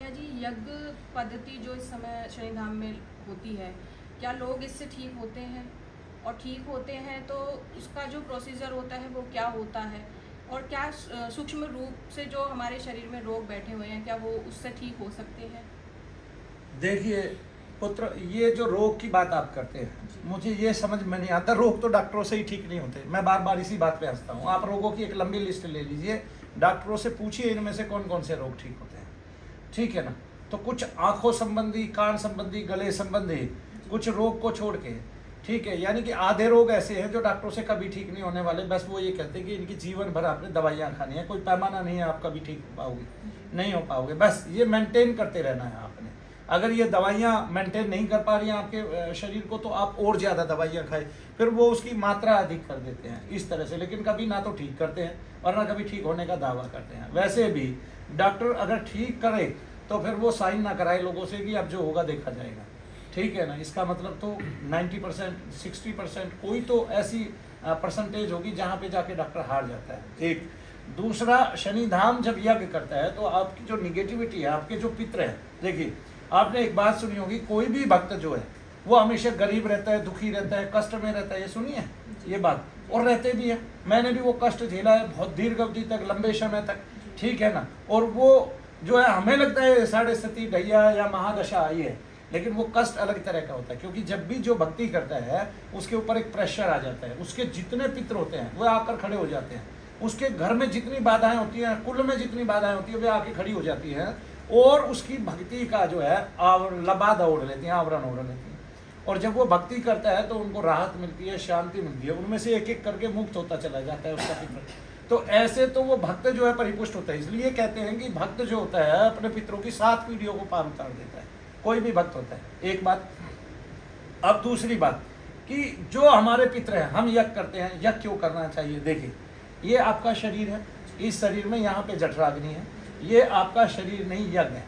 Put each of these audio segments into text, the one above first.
भैया जी, यज्ञ पद्धति जो इस समय शनिधाम में होती है, क्या लोग इससे ठीक होते हैं? और ठीक होते हैं तो उसका जो प्रोसीजर होता है वो क्या होता है? और क्या सूक्ष्म रूप से जो हमारे शरीर में रोग बैठे हुए हैं, क्या वो उससे ठीक हो सकते हैं? देखिए पुत्र, ये जो रोग की बात आप करते हैं, मुझे ये समझ में नहीं आता। रोग तो डॉक्टरों से ही ठीक नहीं होते। मैं बार बार इसी बात पे हंसता हूँ। आप रोगों की एक लंबी लिस्ट ले लीजिए, डॉक्टरों से पूछिए इनमें से कौन कौन से रोग ठीक होते हैं, ठीक है ना। तो कुछ आंखों संबंधी, कान संबंधी, गले संबंधी कुछ रोग को छोड़ के, ठीक है, यानी कि आधे रोग ऐसे हैं जो डॉक्टरों से कभी ठीक नहीं होने वाले। बस वो ये कहते हैं कि इनकी जीवन भर आपने दवाइयाँ खानी है, कोई पैमाना नहीं है आप कभी ठीक हो पाओगे, नहीं हो पाओगे। बस ये मेंटेन करते रहना है आपने। अगर ये दवाइयाँ मेंटेन नहीं कर पा रही हैं आपके शरीर को, तो आप और ज़्यादा दवाइयाँ खाए, फिर वो उसकी मात्रा अधिक कर देते हैं इस तरह से। लेकिन कभी ना तो ठीक करते हैं और ना कभी ठीक होने का दावा करते हैं। वैसे भी डॉक्टर अगर ठीक करे तो फिर वो साइन ना कराए लोगों से कि अब जो होगा देखा जाएगा, ठीक है ना। इसका मतलब तो 90%, 60% कोई तो ऐसी परसेंटेज होगी जहाँ पे जाके डॉक्टर हार जाता है। एक दूसरा, शनिधाम जब यज्ञ करता है तो आपकी जो निगेटिविटी है, आपके जो पित्र है, देखिए आपने एक बात सुनी होगी, कोई भी भक्त जो है वो हमेशा गरीब रहता है, दुखी रहता है, कष्ट में रहता है। ये सुनी है ये बात, और रहते भी है। मैंने भी वो कष्ट झेला है बहुत दीर्घ अवधि तक, लंबे समय तक, ठीक है ना। और वो जो है हमें लगता है साढ़े सती ढैया या महादशा आई है, लेकिन वो कष्ट अलग तरह का होता है। क्योंकि जब भी जो भक्ति करता है उसके ऊपर एक प्रेशर आ जाता है। उसके जितने पितर होते हैं वो आकर खड़े हो जाते हैं। उसके घर में जितनी बाधाएं होती हैं, कुल में जितनी बाधाएं होती है, वे आके खड़ी हो जाती हैं और उसकी भक्ति का जो है लबादा ओढ़ लेती हैं, आवरण ओढ़ लेती हैं। और जब वो भक्ति करता है तो उनको राहत मिलती है, शांति मिलती है, उनमें से एक एक करके मुक्त होता चला जाता है उसका पितर। तो ऐसे तो वो भक्त जो है परिपुष्ट होता है। इसलिए कहते हैं कि भक्त जो होता है अपने पितरों की 7 पीढ़ियों को पार उतार देता है, कोई भी भक्त होता है। एक बात। अब दूसरी बात कि जो हमारे पितर हैं, हम यज्ञ करते हैं, यज्ञ क्यों करना चाहिए? देखिए, ये आपका शरीर है, इस शरीर में यहाँ पे जठराग्नि है, ये आपका शरीर नहीं यज्ञ है,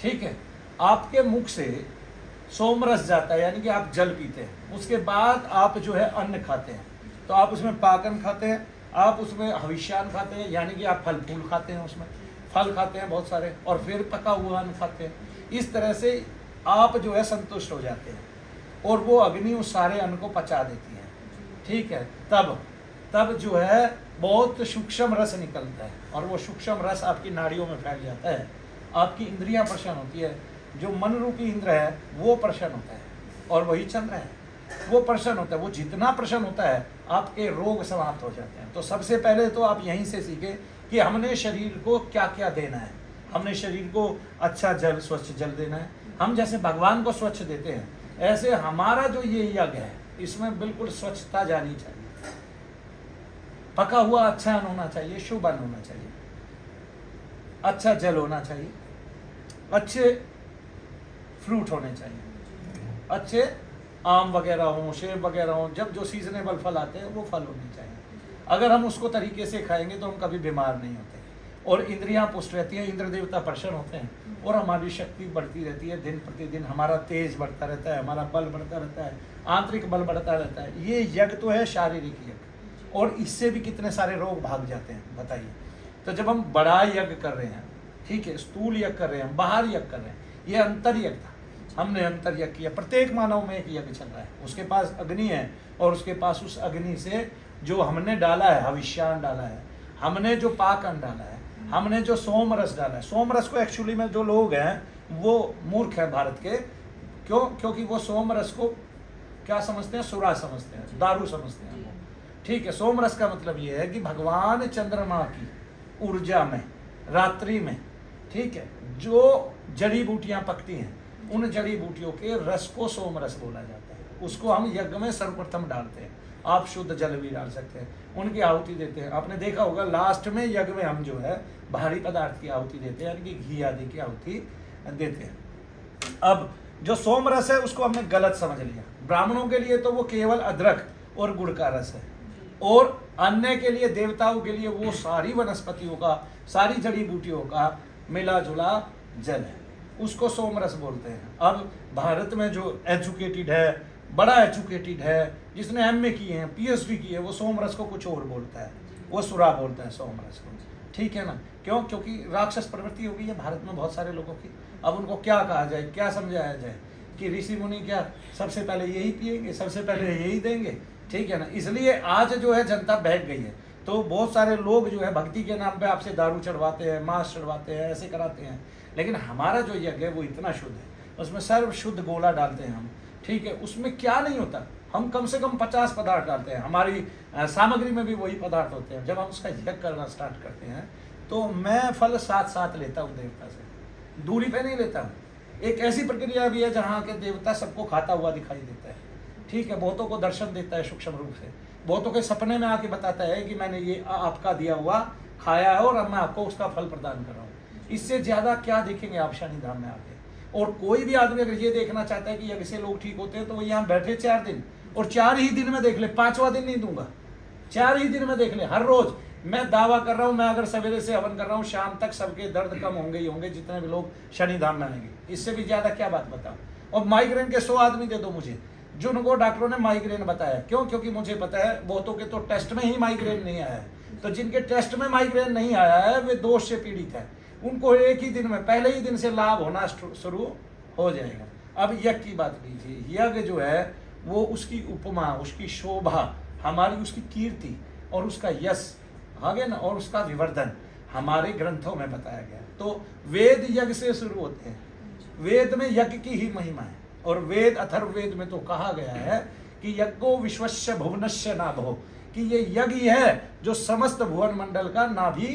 ठीक है। आपके मुख से सोमरस जाता है, यानी कि आप जल पीते हैं, उसके बाद आप जो है अन्न खाते हैं। तो आप उसमें पाकन खाते हैं, आप उसमें हविष्यान खाते हैं, यानी कि आप फल फूल खाते हैं, उसमें फल खाते हैं बहुत सारे, और फिर पका हुआ अन्न खाते हैं। इस तरह से आप जो है संतुष्ट हो जाते हैं और वो अग्नि उस सारे अन्न को पचा देती है, ठीक है। तब जो है बहुत सूक्ष्म रस निकलता है और वो सूक्ष्म रस आपकी नाड़ियों में फैल जाता है। आपकी इंद्रियां प्रसन्न होती है, जो मन रूपी इंद्र है वो प्रसन्न होता है, और वही चंद्र है वो प्रसन्न होता है। वो जितना प्रसन्न होता है आपके रोग समाप्त हो जाते हैं। तो सबसे पहले तो आप यहीं से सीखें कि हमने शरीर को क्या क्या देना है। हमने शरीर को अच्छा जल, स्वच्छ जल देना है। हम जैसे भगवान को स्वच्छ देते हैं, ऐसे हमारा जो ये यज्ञ है इसमें बिल्कुल स्वच्छता जानी चाहिए। पका हुआ अच्छा अन्न होना चाहिए, शुभ अन्न होना चाहिए, अच्छा जल होना चाहिए, अच्छे फ्रूट होने चाहिए, अच्छे आम वगैरह हों, सेब वगैरह हों, जब जो सीजनेबल फल आते हैं वो फल होने चाहिए। अगर हम उसको तरीके से खाएंगे तो हम कभी बीमार नहीं होते और इंद्रियां पुष्ट रहती हैं, इंद्र देवता प्रसन्न होते हैं और हमारी शक्ति बढ़ती रहती है। दिन प्रतिदिन हमारा तेज बढ़ता रहता है, हमारा बल बढ़ता रहता है, आंतरिक बल बढ़ता रहता है। ये यज्ञ तो है शारीरिक यज्ञ, और इससे भी कितने सारे रोग भाग जाते हैं, बताइए। तो जब हम बड़ा यज्ञ कर रहे हैं, ठीक है, स्थूल यज्ञ कर रहे हैं, बाहर यज्ञ कर रहे हैं, ये अंतर यज्ञ था। हमने अंतर यज्ञ किया। प्रत्येक मानव में एक यज्ञ चल रहा है, उसके पास अग्नि है और उसके पास उस अग्नि से जो हमने डाला है, हविष्यान डाला है, हमने जो पाकन डाला है, हमने जो सोम रस डाला है। सोम रस को एक्चुअली में जो लोग हैं वो मूर्ख है भारत के। क्यों? क्योंकि वो सोम रस को क्या समझते हैं? सुरा समझते हैं, दारू समझते हैं, ठीक है। सोम रस का मतलब ये है कि भगवान चंद्रमा की ऊर्जा में रात्रि में, ठीक है, जो जड़ी बूटियां पकती हैं उन जड़ी बूटियों के रस को सोम रस बोला जाता है। उसको हम यज्ञ में सर्वप्रथम डालते हैं। आप शुद्ध जल भी डाल सकते हैं, उनकी आहुति देते हैं। आपने देखा होगा लास्ट में यज्ञ में हम जो है भारी पदार्थ की आहुति देते हैं, यानी कि घी आदि की आहुति देते हैं। अब जो सोम रस है उसको हमने गलत समझ लिया। ब्राह्मणों के लिए तो वो केवल अदरक और गुड़ का रस है, और अन्य के लिए, देवताओं के लिए वो सारी वनस्पतियों का, सारी जड़ी बूटियों का मिला जुला जल है, उसको सोम रस बोलते हैं। अब भारत में जो एजुकेटेड है, बड़ा एजुकेटेड है, जिसने एमए किए हैं, पीएचडी की है, वो सोम रस को कुछ और बोलता है, वो सुरा बोलता है सोम रस को, ठीक है ना। क्यों? क्योंकि राक्षस प्रवृत्ति हो गई है भारत में बहुत सारे लोगों की। अब उनको क्या कहा जाए, क्या समझाया जाए कि ऋषि मुनि क्या सबसे पहले यही पिएंगे, सबसे पहले यही देंगे, ठीक है ना। इसलिए आज जो है जनता बहक गई है। तो बहुत सारे लोग जो है भक्ति के नाम पे आपसे दारू चढ़वाते हैं, मांस चढ़वाते हैं, ऐसे कराते हैं। लेकिन हमारा जो यज्ञ है वो इतना शुद्ध है, उसमें सर्व शुद्ध गोला डालते हैं हम, ठीक है। उसमें क्या नहीं होता, हम कम से कम 50 पदार्थ डालते हैं, हमारी सामग्री में भी वही पदार्थ होते हैं। जब हम उसका यज्ञ करना स्टार्ट करते हैं तो मैं फल साथ साथ लेता हूँ देवता से, दूरी पे नहीं लेता हूँ। एक ऐसी प्रक्रिया भी है जहाँ के देवता सबको खाता हुआ दिखाई देता है, ठीक है। बहुतों को दर्शन देता है सूक्ष्म रूप से, बहुतों के सपने में आके बताता है कि मैंने ये आपका दिया हुआ खाया है और अब मैं आपको उसका फल प्रदान कर रहा हूँ। इससे ज्यादा क्या देखेंगे आप शनिधाम में आके। और कोई भी आदमी अगर ये देखना चाहता है कि यज्ञ से लोग ठीक होते हैं तो वो यहाँ बैठे 4 दिन, और 4 ही दिन में देख ले, 5वां दिन नहीं दूंगा, 4 ही दिन में देख ले। हर रोज मैं दावा कर रहा हूँ, मैं अगर सवेरे से हवन कर रहा हूँ, शाम तक सबके दर्द कम होंगे ही होंगे जितने भी लोग शनिधाम में आएंगे। इससे भी ज्यादा क्या बात बताऊं। और माइग्रेन के 100 आदमी दे दो मुझे जिनको डॉक्टरों ने माइग्रेन बताया। क्यों? क्योंकि मुझे पता है बहुतों के तो टेस्ट में ही माइग्रेन नहीं आया है। तो जिनके टेस्ट में माइग्रेन नहीं आया है वे दोष से पीड़ित है, उनको एक ही दिन में, पहले ही दिन से लाभ होना शुरू हो जाएगा। अब यज्ञ की बात कीजिए। यज्ञ जो है वो उसकी उपमा, उसकी शोभा, हमारी उसकी कीर्ति और उसका यश आगे ना, और उसका विवर्धन हमारे ग्रंथों में बताया गया। तो वेद यज्ञ से शुरू होते हैं, वेद में यज्ञ की ही महिमा है। और वेद अथर्ववेद में तो कहा गया है कि यज्ञो विश्वस्य भुवनस्य नाभो, कि ये यज्ञ है जो समस्त भुवन मंडल का नाभि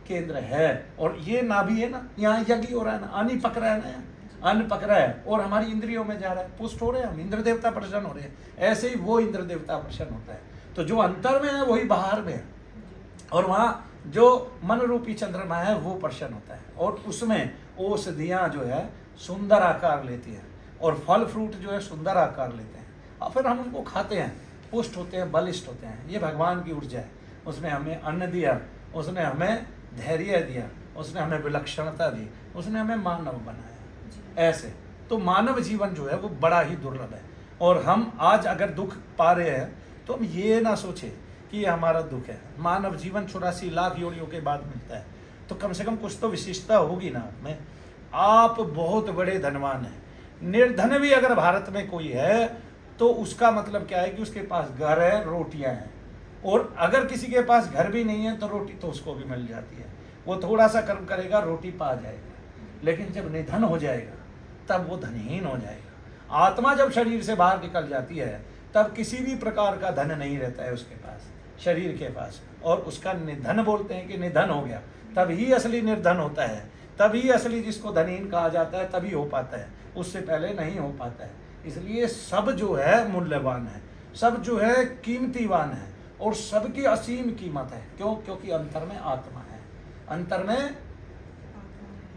केंद्र है। और ये नाभि है ना, यहाँ यज्ञ हो रहा है ना, अन्न पक रहा है ना, अन्न पक रहा है और हमारी इंद्रियों में जा रहा है, पुष्ट हो रहे हैं हम, इंद्र देवता प्रसन्न हो रहे हैं। ऐसे ही वो इंद्र देवता प्रसन्न होता है। तो जो अंतर में है वही बाहर में है, और वहाँ जो मन रूपी चंद्रमा है वो प्रसन्न होता है। और उसमें औषधियाँ जो है सुंदर आकार लेती है, और फल फ्रूट जो है सुंदर आकार लेते हैं, और फिर हम उनको खाते हैं, पुष्ट होते हैं, बलिष्ठ होते हैं। ये भगवान की ऊर्जा है। उसने हमें अन्न दिया, उसने हमें धैर्य दिया, उसने हमें विलक्षणता दी, उसने हमें मानव बनाया। ऐसे तो मानव जीवन जो है वो बड़ा ही दुर्लभ है। और हम आज अगर दुख पा रहे हैं तो हम ये ना सोचे कि ये हमारा दुख है। मानव जीवन 84 लाख योनियों के बाद मिलता है, तो कम से कम कुछ तो विशेषता होगी ना में। आप बहुत बड़े धनवान हैं। निर्धन भी अगर भारत में कोई है तो उसका मतलब क्या है कि उसके पास घर है, रोटियां हैं। और अगर किसी के पास घर भी नहीं है तो रोटी तो उसको भी मिल जाती है, वो थोड़ा सा कर्म करेगा, रोटी पा जाएगा। लेकिन जब निधन हो जाएगा तब वो धनहीन हो जाएगा। आत्मा जब शरीर से बाहर निकल जाती है तब किसी भी प्रकार का धन नहीं रहता है उसके पास, शरीर के पास, और उसका निधन बोलते हैं कि निधन हो गया। तभी असली निर्धन होता है, तभी असली जिसको धनहीन कहा जाता है तभी हो पाता है, उससे पहले नहीं हो पाता है। इसलिए सब जो है मूल्यवान है, सब जो है कीमतीवान है, और सबकी असीम कीमत है। क्यों? क्योंकि अंतर में आत्मा है, अंतर में,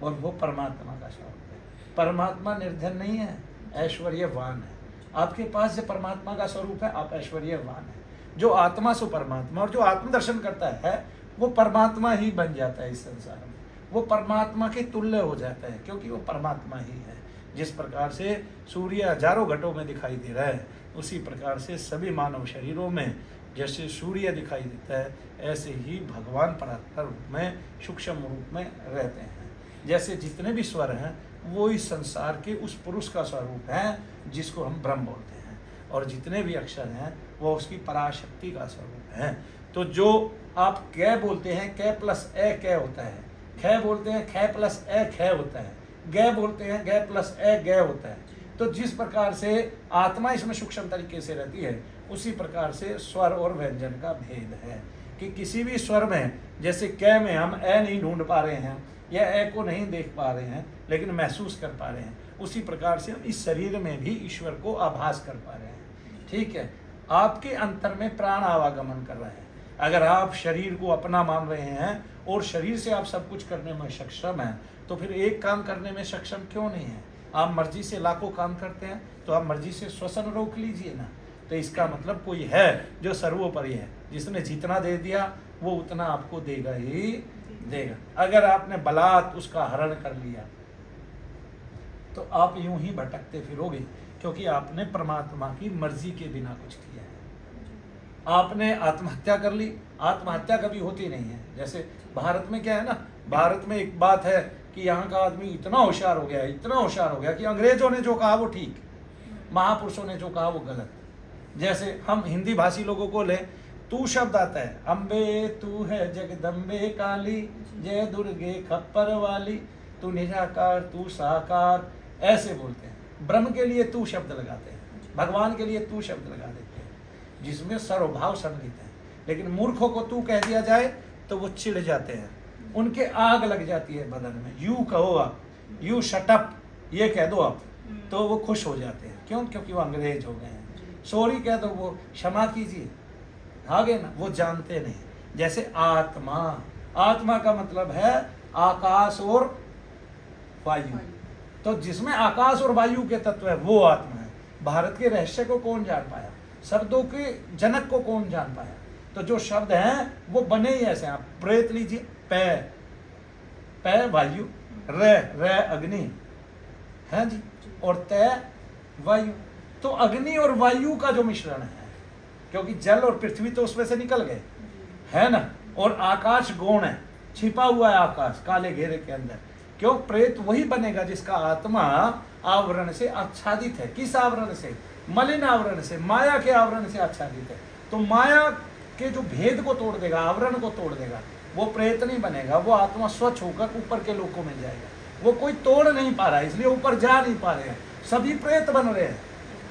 और वो परमात्मा का स्वरूप है। परमात्मा निर्धन नहीं है, ऐश्वर्यवान है। आपके पास जो परमात्मा का स्वरूप है आप ऐश्वर्यवान है। जो आत्मा सो परमात्मा, और जो आत्मदर्शन करता है वो परमात्मा ही बन जाता है इस संसार में, वो परमात्मा के तुल्य हो जाता है, क्योंकि वो परमात्मा ही है। जिस प्रकार से सूर्य हजारों घटों में दिखाई दे रहा है, उसी प्रकार से सभी मानव शरीरों में जैसे सूर्य दिखाई देता है, ऐसे ही भगवान परात्पर रूप में, सूक्ष्म रूप में रहते हैं। जैसे जितने भी स्वर हैं वो इस संसार के उस पुरुष का स्वरूप है जिसको हम ब्रह्म बोलते हैं, और जितने भी अक्षर हैं वो उसकी पराशक्ति का स्वरूप है। तो जो आप कै बोलते हैं, कै प्लस ए कै होता है, ख बोलते हैं ख प्लस ए ख होता है, ग बोलते हैं ग प्लस ए ग होता है। तो जिस प्रकार से आत्मा इसमें सूक्ष्म तरीके से रहती है, उसी प्रकार से स्वर और व्यंजन का भेद है कि किसी भी स्वर में, जैसे कै में हम ए नहीं ढूंढ पा रहे हैं या ए को नहीं देख पा रहे हैं लेकिन महसूस कर पा रहे हैं, उसी प्रकार से हम इस शरीर में भी ईश्वर को आभास कर पा रहे हैं। ठीक है, आपके अंतर में प्राण आवागमन कर रहे हैं। अगर आप शरीर को अपना मान रहे हैं और शरीर से आप सब कुछ करने में सक्षम हैं, तो फिर एक काम करने में सक्षम क्यों नहीं है? आप मर्जी से लाखों काम करते हैं, तो आप मर्जी से श्वसन रोक लीजिए ना। तो इसका मतलब कोई है जो सर्वोपरि है, जिसने जितना दे दिया वो उतना आपको देगा ही देगा। अगर आपने बलात् उसका हरण कर लिया तो आप यूं ही भटकते फिरोगे, क्योंकि आपने परमात्मा की मर्जी के बिना कुछ किया है। आपने आत्महत्या कर ली, आत्महत्या कभी होती नहीं है। जैसे भारत में क्या है ना, भारत में एक बात है कि यहाँ का आदमी इतना होशियार हो गया है, इतना होशियार हो गया कि अंग्रेजों ने जो कहा वो ठीक, महापुरुषों ने जो कहा वो गलत। जैसे हम हिंदी भाषी लोगों को ले, तू शब्द आता है, अम्बे तू है जगदम्बे काली, जय दुर्गे खप्पर वाली, तू निराकार तू साकार, ऐसे बोलते हैं। ब्रह्म के लिए तू शब्द लगाते हैं, भगवान के लिए तू शब्द लगा देते हैं, जिसमें सर्वभाव सम्मिलित है। लेकिन मूर्खों को तू कह दिया जाए तो वो चिढ़ जाते हैं, उनके आग लग जाती है बदन में। यू कहो आप, यू शटअप, ये कह दो आप, तो वो खुश हो जाते हैं। क्यों? क्योंकि वो अंग्रेज हो गए हैं। सॉरी कह दो, वो क्षमा कीजिए, आगे ना, वो जानते नहीं। जैसे आत्मा, आत्मा का मतलब है आकाश और वायु, तो जिसमें आकाश और वायु के तत्व है वो आत्मा है। भारत के रहस्य को कौन जान पाया? शब्दों के जनक को कौन जान पाया? तो जो शब्द हैं वो बने ही ऐसे। आप प्रेत लीजिए, पै, पै वायु, रे अग्नि है जी, और तय वायु। तो अग्नि और वायु का जो मिश्रण है, क्योंकि जल और पृथ्वी तो उसमें से निकल गए, है ना, और आकाश गौण है, छिपा हुआ है आकाश काले घेरे के अंदर। क्यों? प्रेत वही बनेगा जिसका आत्मा आवरण से आच्छादित है। किस आवरण से? मलिन आवरण से, माया के आवरण से आच्छादित है। तो माया के जो भेद को तोड़ देगा, आवरण को तोड़ देगा, वो प्रेत नहीं बनेगा, वो आत्मा स्वच्छ होकर ऊपर के लोकों में जाएगा। वो कोई तोड़ नहीं पा रहा है, इसलिए ऊपर जा नहीं पा रहे हैं, सभी प्रेत बन रहे हैं।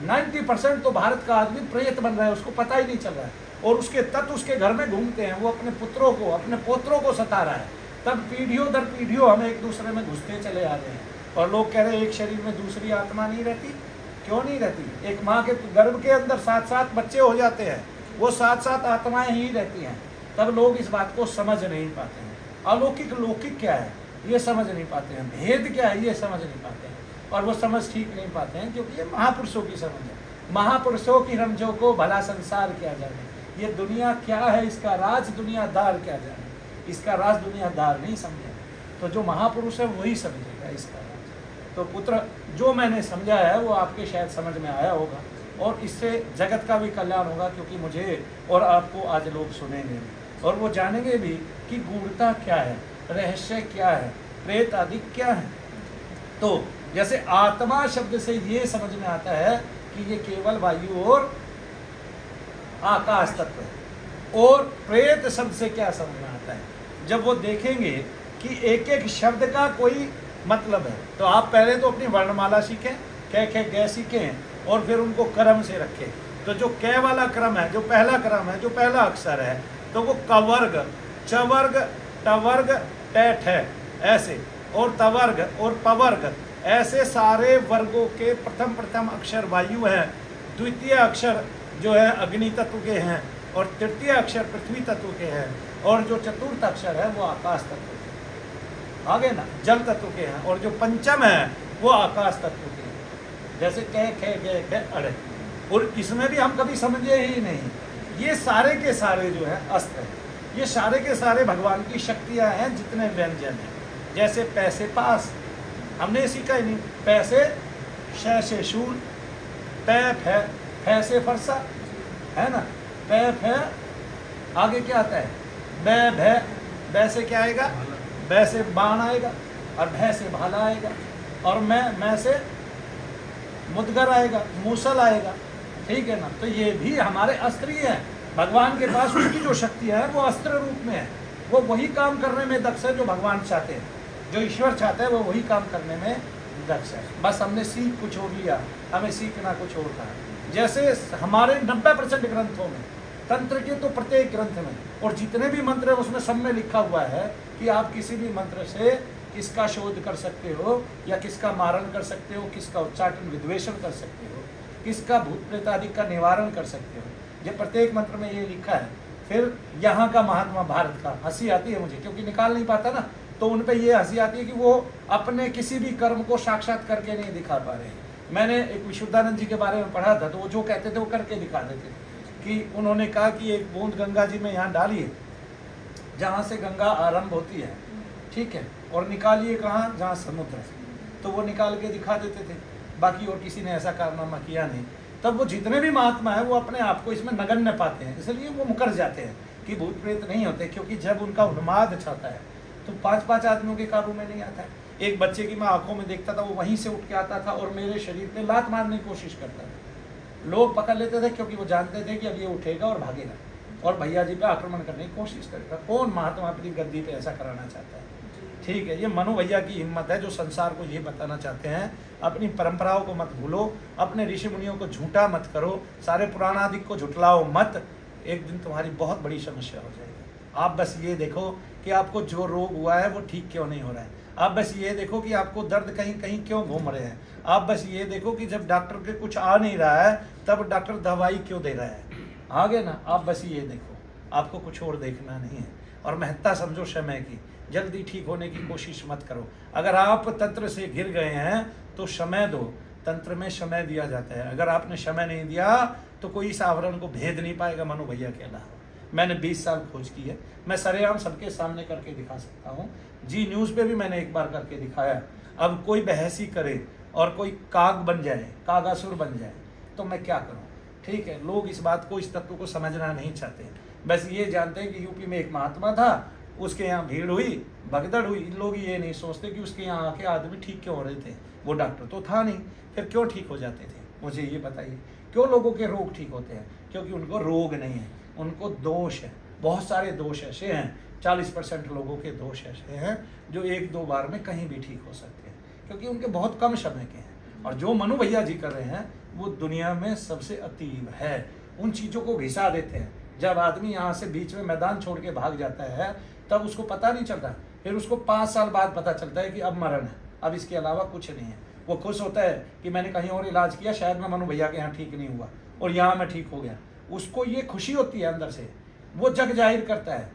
90% तो भारत का आदमी प्रेत बन रहा है, उसको पता ही नहीं चल रहा है, और उसके तत्व उसके घर में घूमते हैं। वो अपने पुत्रों को, अपने पोत्रों को सता रहा है। तब पीढ़ियों दर पीढ़ियों हम एक दूसरे में घुसते चले आ रहे हैं, और लोग कह रहे हैं एक शरीर में दूसरी आत्मा नहीं रहती। क्यों नहीं रहती? एक माँ के गर्भ के अंदर 7-7 बच्चे हो जाते हैं, वो 7-7 आत्माएं ही रहती हैं। तब लोग इस बात को समझ नहीं पाते हैं। अलौकिक लौकिक क्या है ये समझ नहीं पाते हैं, भेद क्या है ये समझ नहीं पाते हैं, और वो समझ ठीक नहीं पाते हैं, क्योंकि ये महापुरुषों की समझ है। महापुरुषों की रमजों को भला संसार क्या जाने, ये दुनिया क्या है इसका राज दुनियादार क्या जाने, इसका राज दुनियादार नहीं समझे। तो जो महापुरुष है वही समझेगा इसका राज। तो पुत्र, जो मैंने समझा है वो आपके शायद समझ में आया होगा, और इससे जगत का भी कल्याण होगा, क्योंकि मुझे और आपको आज लोग सुनेंगे और वो जानेंगे भी कि गूढ़ता क्या है, रहस्य क्या है, प्रेत आदि क्या है। तो जैसे आत्मा शब्द से ये समझ में आता है कि ये केवल वायु और आकाश तत्व है, और प्रेत शब्द से क्या समझ में आता है, जब वो देखेंगे कि एक एक शब्द का कोई मतलब है। तो आप पहले तो अपनी वर्णमाला सीखें, कै खे गै सीखें, और फिर उनको क्रम से रखें। तो जो कै वाला क्रम है, जो पहला क्रम है, जो पहला अक्षर है, तो वो कवर्ग, चवर्ग, टवर्ग, टैठ है ऐसे, और तवर्ग और पवर्ग, ऐसे सारे वर्गों के प्रथम अक्षर वायु है, द्वितीय अक्षर जो है अग्नि तत्व के हैं, और तृतीय अक्षर पृथ्वी तत्व के हैं, और जो चतुर्थ अक्षर है वो आकाश तत्व के, आगे ना, जल तत्व के हैं, और जो पंचम है वो आकाश तत्व के हैं। जैसे कह खे गए खे अड़े, और इसमें भी हम कभी समझे ही नहीं। ये सारे के सारे जो है अस्त्र हैं, ये सारे के सारे भगवान की शक्तियाँ हैं, जितने व्यंजन हैं। जैसे पैसे पास हमने सीखा ही नहीं, पैसे शय से शूल, पैप है, फै से फरसा, है ना, पैप है, आगे क्या आता है, बै भै, बै से क्या आएगा, बै से बाण आएगा, और भै से भाला आएगा, और मैं से मुदगर आएगा, मूसल आएगा, ठीक है ना। तो ये भी हमारे अस्त्र ही हैं। भगवान के पास उनकी जो शक्ति है वो अस्त्र रूप में है, वो वही काम करने में दक्ष है जो भगवान चाहते हैं, जो ईश्वर चाहता है वो वही काम करने में दक्ष है। बस हमने सीख कुछ और लिया, हमें सीखना कुछ और था। जैसे हमारे 90% ग्रंथों में, तंत्र के तो प्रत्येक ग्रंथ में, और जितने भी मंत्र है उसमें सब में लिखा हुआ है कि आप किसी भी मंत्र से किसका शोध कर सकते हो, या किसका मारण कर सकते हो, किसका उच्चाटन विद्वेषण कर सकते हो, किसका भूत प्रेत आदि का निवारण कर सकते हो। ये प्रत्येक मंत्र में ये लिखा है। फिर यहाँ का महात्मा भारत का, हंसी आती है मुझे, क्योंकि निकाल नहीं पाता ना, तो उन पे ये हंसी आती है कि वो अपने किसी भी कर्म को साक्षात करके नहीं दिखा पा रहे हैं। मैंने एक विशुद्धानंद जी के बारे में पढ़ा था, तो वो जो कहते थे वो करके दिखा देते कि उन्होंने कहा कि एक बूंद गंगा जी में यहाँ डालिए जहाँ से गंगा आरंभ होती है, ठीक है, और निकालिए कहाँ, जहाँ समुद्र है, तो वो निकाल के दिखा देते थे। बाकी और किसी ने ऐसा कारनामा किया नहीं। तब वो जितने भी महात्मा है वो अपने आप को इसमें नगण्य पाते हैं, इसलिए वो मुकर जाते हैं कि भूत प्रेत नहीं होते, क्योंकि जब उनका उन्माद छाता है तो 5-5 आदमियों के काबू में नहीं आता है। एक बच्चे की मैं आंखों में देखता था, वो वहीं से उठ के आता था और मेरे शरीर पे लात मारने की कोशिश करता था। लोग पकड़ लेते थे क्योंकि वो जानते थे कि अब ये उठेगा और भागेगा और भैया जी पे आक्रमण करने की कोशिश करेगा। कौन महात्मा अपनी गद्दी पे ऐसा कराना चाहता है? ठीक है, ये मनु भैया की हिम्मत है जो संसार को ये बताना चाहते हैं, अपनी परंपराओं को मत भूलो, अपने ऋषि मुनियों को झूठा मत करो, सारे पुराणादिक को झुटलाओ मत, एक दिन तुम्हारी बहुत बड़ी समस्या हो जाएगी। आप बस ये देखो कि आपको जो रोग हुआ है वो ठीक क्यों नहीं हो रहा है, आप बस ये देखो कि आपको दर्द कहीं कहीं क्यों घूम रहे हैं, आप बस ये देखो कि जब डॉक्टर के कुछ आ नहीं रहा है तब डॉक्टर दवाई क्यों दे रहा है, आगे ना आप बस ये देखो, आपको कुछ और देखना नहीं है। और महत्ता समझो समय की, जल्दी ठीक होने की कोशिश मत करो। अगर आप तंत्र से घिर गए हैं तो समय दो, तंत्र में समय दिया जाता है, अगर आपने समय नहीं दिया तो कोई इस आवरण को भेद नहीं पाएगा मनु भैया के अलावा। मैंने 20 साल खोज की है, मैं सरेआम सबके सामने करके दिखा सकता हूँ। जी न्यूज़ पे भी मैंने एक बार करके दिखाया। अब कोई बहस ही करे और कोई काग बन जाए, कागासुर बन जाए तो मैं क्या करूँ? ठीक है, लोग इस बात को, इस तत्व को समझना नहीं चाहते, बस ये जानते हैं कि यूपी में एक महात्मा था, उसके यहाँ भीड़ हुई, भगदड़ हुई। लोग ये नहीं सोचते कि उसके यहाँ आके आदमी ठीक क्यों हो रहे थे, वो डॉक्टर तो था नहीं, फिर क्यों ठीक हो जाते थे? मुझे ये बताइए, क्यों लोगों के रोग ठीक होते हैं? क्योंकि उनको रोग नहीं है, उनको दोष है। बहुत सारे दोष ऐसे हैं, 40% लोगों के दोष ऐसे हैं जो 1-2 बार में कहीं भी ठीक हो सकते हैं, क्योंकि उनके बहुत कम समय के हैं। और जो मनु भैया जी कर रहे हैं वो दुनिया में सबसे अतीब है, उन चीज़ों को घिसा देते हैं। जब आदमी यहाँ से बीच में मैदान छोड़ के भाग जाता है तब उसको पता नहीं चलता, फिर उसको 5 साल बाद पता चलता है कि अब मरण है, अब इसके अलावा कुछ नहीं है। वो खुश होता है कि मैंने कहीं और इलाज किया, शायद मैं मनु भैया के यहाँ ठीक नहीं हुआ और यहाँ मैं ठीक हो गया। उसको ये खुशी होती है अंदर से, वो जग जाहिर करता है।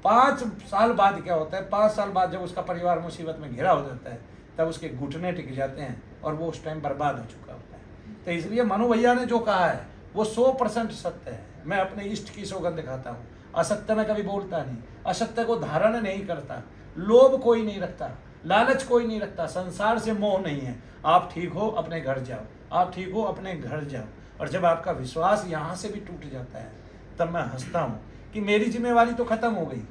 5 साल बाद क्या होता है, 5 साल बाद जब उसका परिवार मुसीबत में घिरा हो जाता है तब उसके घुटने टिक जाते हैं और वो उस टाइम बर्बाद हो चुका होता है। तो इसलिए मनु भैया ने जो कहा है वो 100% सत्य है। मैं अपने इष्ट की सौगंध दिखाता हूँ, असत्य में कभी बोलता नहीं, असत्य को धारण नहीं करता, लोभ कोई नहीं रखता, लालच कोई नहीं रखता, संसार से मोह नहीं है। आप ठीक हो अपने घर जाओ, आप ठीक हो अपने घर जाओ। और जब आपका विश्वास यहाँ से भी टूट जाता है तब मैं हंसता हूँ कि मेरी जिम्मेवारी तो खत्म हो गई।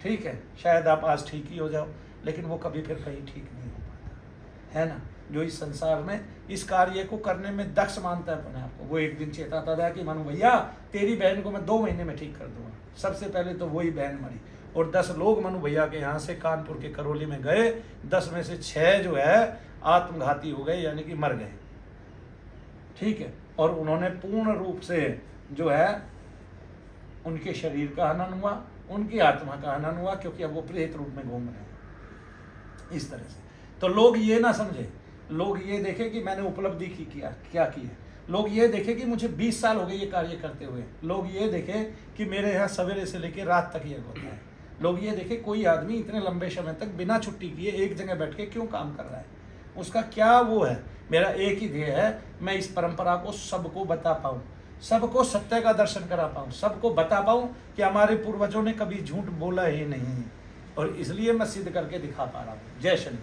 ठीक है, शायद आप आज ठीक ही हो जाओ, लेकिन वो कभी फिर कहीं ठीक नहीं हो पाता है ना। जो इस संसार में इस कार्य को करने में दक्ष मानता है अपने आप को, वो एक दिन चेताता था कि मनु भैया तेरी बहन को मैं 2 महीने में ठीक कर दूंगा। सबसे पहले तो वही बहन मरी और 10 लोग मनु भैया के यहाँ से कानपुर के करौली में गए, 10 में से 6 जो है आत्मघाती हो गए, यानी कि मर गए। ठीक है, और उन्होंने पूर्ण रूप से जो है उनके शरीर का हनन हुआ, उनकी आत्मा का हनन हुआ, क्योंकि अब वो प्रेत रूप में घूम रहे हैं इस तरह से। तो लोग ये ना समझे, लोग ये देखे कि मैंने उपलब्धि की क्या की है, लोग ये देखे कि मुझे 20 साल हो गए ये कार्य करते हुए, लोग ये देखे कि मेरे यहाँ सवेरे से लेकर रात तक यज्ञ होता है, लोग ये देखे कोई आदमी इतने लंबे समय तक बिना छुट्टी किए एक जगह बैठ के क्यों काम कर रहा है, उसका क्या वो है। मेरा एक ही ध्येय है, मैं इस परंपरा को सबको बता पाऊँ, सबको सत्य का दर्शन करा पाऊँ, सबको बता पाऊँ कि हमारे पूर्वजों ने कभी झूठ बोला ही नहीं, और इसलिए मैं सिद्ध करके दिखा पा रहा हूँ। जय शनि।